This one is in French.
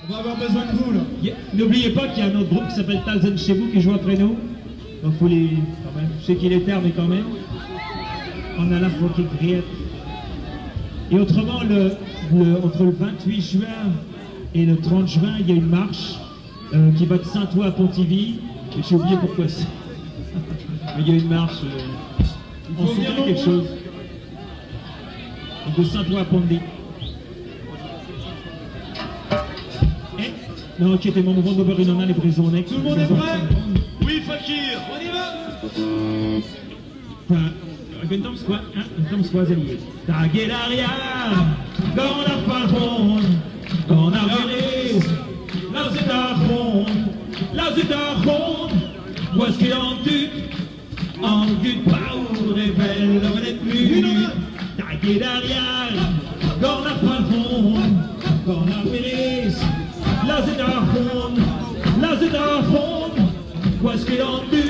On va avoir besoin de vous, là. N'oubliez pas qu'il y a un autre groupe qui s'appelle Talzen chez vous qui joue après nous. Donc faut les... quand même. Je sais qu'il est tard, mais quand même. On a la qui grille. Et autrement, entre le 28 juin et le 30 juin, il y a une marche qui va de Saint-Ouen à Pontivy. Et j'ai oublié pourquoi c'est. Mais il y a une marche. On soutient quelque chose. Donc de Saint-Ouen à Pontivy. Non, inquiétez-moi, mon monde over, il en a les prisonniers. Tout le monde est prêt? Oui, Fakir, on y va. Então squazelier. Taguelaria, gonna farron, gonna release, la zétaron, où est-ce qu'il en duc, power, rebelle, on est plus. Taguelaria, gonna farron, gonna release, la zétaron, où est-ce qu'il en duc.